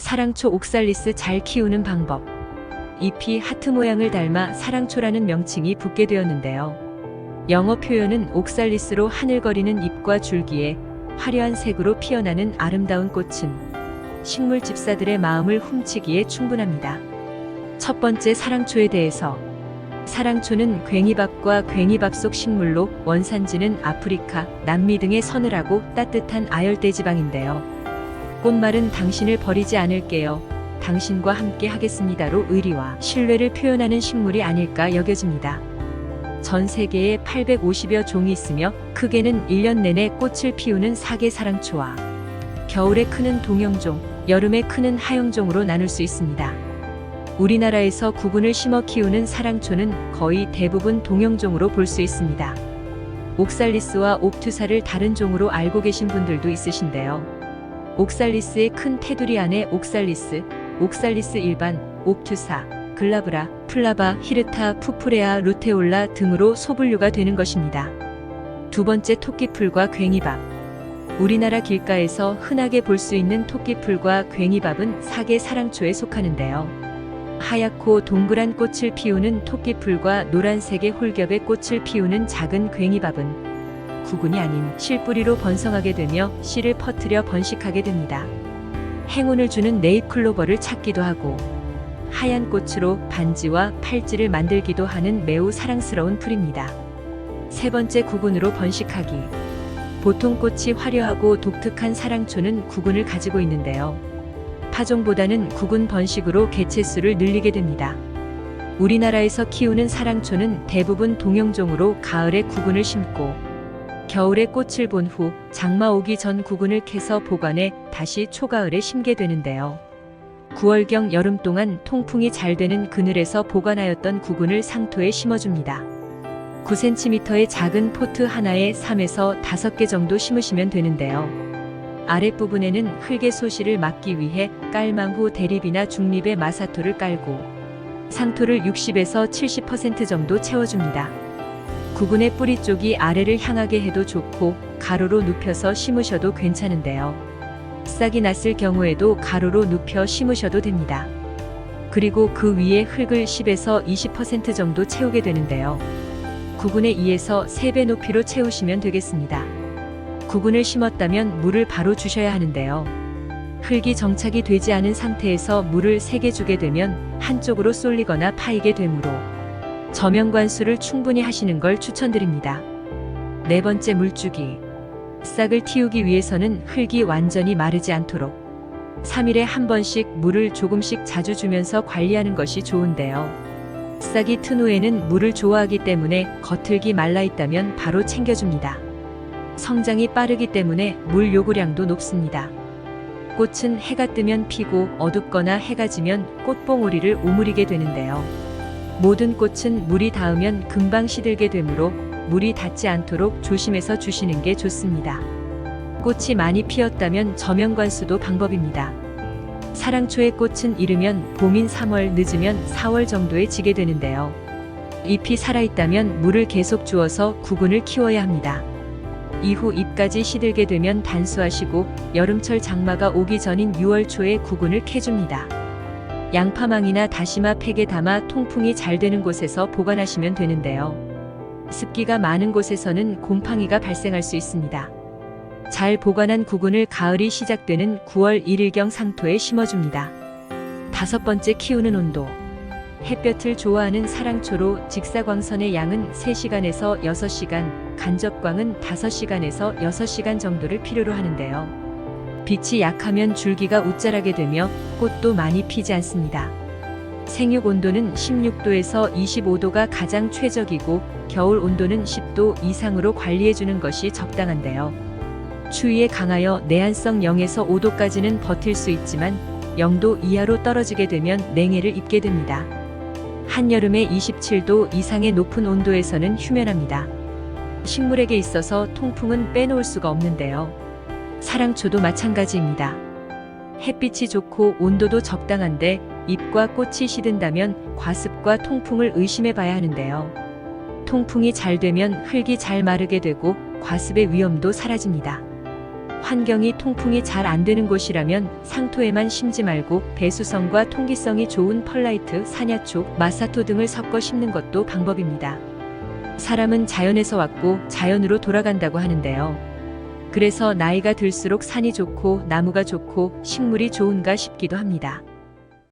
사랑초 옥살리스 잘 키우는 방법. 잎이 하트 모양을 닮아 사랑초라는 명칭이 붙게 되었는데요. 영어 표현은 옥살리스로 하늘거리는 잎과 줄기에 화려한 색으로 피어나는 아름다운 꽃은 식물 집사들의 마음을 훔치기에 충분합니다. 첫 번째, 사랑초에 대해서. 사랑초는 괭이밥과 괭이밥 속 식물로 원산지는 아프리카, 남미 등의 서늘하고 따뜻한 아열대 지방인데요. 꽃말은 당신을 버리지 않을게요, 당신과 함께 하겠습니다로 의리와 신뢰를 표현하는 식물이 아닐까 여겨집니다. 전 세계에 850여 종이 있으며 크게는 1년 내내 꽃을 피우는 사계 사랑초와 겨울에 크는 동형종, 여름에 크는 하형종으로 나눌 수 있습니다. 우리나라에서 구근을 심어 키우는 사랑초는 거의 대부분 동형종으로 볼 수 있습니다. 옥살리스와 옵투사를 다른 종으로 알고 계신 분들도 있으신데요. 옥살리스의 큰 테두리 안에 옥살리스, 옥살리스 일반, 옵투사, 글라브라, 플라바, 히르타, 푸프레아, 루테올라 등으로 소분류가 되는 것입니다. 두 번째, 토끼풀과 괭이밥. 우리나라 길가에서 흔하게 볼 수 있는 토끼풀과 괭이밥은 사계 사랑초에 속하는데요. 하얗고 동그란 꽃을 피우는 토끼풀과 노란색의 홀겹의 꽃을 피우는 작은 괭이밥은 구근이 아닌 실뿌리로 번성하게 되며 씨를 퍼뜨려 번식하게 됩니다. 행운을 주는 네잎클로버를 찾기도 하고 하얀 꽃으로 반지와 팔찌를 만들기도 하는 매우 사랑스러운 풀입니다. 세 번째, 구근으로 번식하기. 보통 꽃이 화려하고 독특한 사랑초는 구근을 가지고 있는데요. 파종보다는 구근 번식으로 개체수를 늘리게 됩니다. 우리나라에서 키우는 사랑초는 대부분 동형종으로 가을에 구근을 심고 겨울에 꽃을 본 후 장마 오기 전 구근을 캐서 보관해 다시 초가을에 심게 되는데요. 9월경 여름 동안 통풍이 잘 되는 그늘에서 보관하였던 구근을 상토에 심어줍니다. 9cm의 작은 포트 하나에 3에서 5개 정도 심으시면 되는데요. 아랫부분에는 흙의 소실을 막기 위해 깔망 후 대립이나 중립의 마사토를 깔고 상토를 60에서 70% 정도 채워줍니다. 구근의 뿌리 쪽이 아래를 향하게 해도 좋고 가로로 눕혀서 심으셔도 괜찮은데요. 싹이 났을 경우에도 가로로 눕혀 심으셔도 됩니다. 그리고 그 위에 흙을 10에서 20% 정도 채우게 되는데요. 구근의 2에서 3배 높이로 채우시면 되겠습니다. 구근을 심었다면 물을 바로 주셔야 하는데요. 흙이 정착이 되지 않은 상태에서 물을 세게 주게 되면 한쪽으로 쏠리거나 파이게 되므로 저면관수를 충분히 하시는 걸 추천드립니다. 네 번째, 물주기. 싹을 틔우기 위해서는 흙이 완전히 마르지 않도록 3일에 한 번씩 물을 조금씩 자주 주면서 관리하는 것이 좋은데요. 싹이 튼 후에는 물을 좋아하기 때문에 겉흙이 말라 있다면 바로 챙겨줍니다. 성장이 빠르기 때문에 물 요구량도 높습니다. 꽃은 해가 뜨면 피고 어둡거나 해가 지면 꽃봉오리를 오므리게 되는데요. 모든 꽃은 물이 닿으면 금방 시들게 되므로 물이 닿지 않도록 조심해서 주시는 게 좋습니다. 꽃이 많이 피었다면 저면관수도 방법입니다. 사랑초의 꽃은 이르면 봄인 3월, 늦으면 4월 정도에 지게 되는데요. 잎이 살아있다면 물을 계속 주어서 구근을 키워야 합니다. 이후 잎까지 시들게 되면 단수하시고 여름철 장마가 오기 전인 6월 초에 구근을 캐줍니다. 양파망이나 다시마 팩에 담아 통풍이 잘 되는 곳에서 보관하시면 되는데요. 습기가 많은 곳에서는 곰팡이가 발생할 수 있습니다. 잘 보관한 구근을 가을이 시작되는 9월 1일경 상토에 심어줍니다. 다섯 번째, 키우는 온도. 햇볕을 좋아하는 사랑초로 직사광선의 양은 3시간에서 6시간, 간접광은 5시간에서 6시간 정도를 필요로 하는데요. 빛이 약하면 줄기가 웃자라게 되며 꽃도 많이 피지 않습니다. 생육 온도는 16도에서 25도가 가장 최적이고 겨울 온도는 10도 이상으로 관리해주는 것이 적당한데요. 추위에 강하여 내한성 0에서 5도까지는 버틸 수 있지만 0도 이하로 떨어지게 되면 냉해를 입게 됩니다. 한여름에 27도 이상의 높은 온도에서는 휴면합니다. 식물에게 있어서 통풍은 빼놓을 수가 없는데요. 사랑초도 마찬가지입니다. 햇빛이 좋고 온도도 적당한데 잎과 꽃이 시든다면 과습과 통풍을 의심해 봐야 하는데요. 통풍이 잘 되면 흙이 잘 마르게 되고 과습의 위험도 사라집니다. 환경이 통풍이 잘 안 되는 곳이라면 상토에만 심지 말고 배수성과 통기성이 좋은 펄라이트, 산야초, 마사토 등을 섞어 심는 것도 방법입니다. 사람은 자연에서 왔고 자연으로 돌아간다고 하는데요. 그래서 나이가 들수록 산이 좋고 나무가 좋고 식물이 좋은가 싶기도 합니다.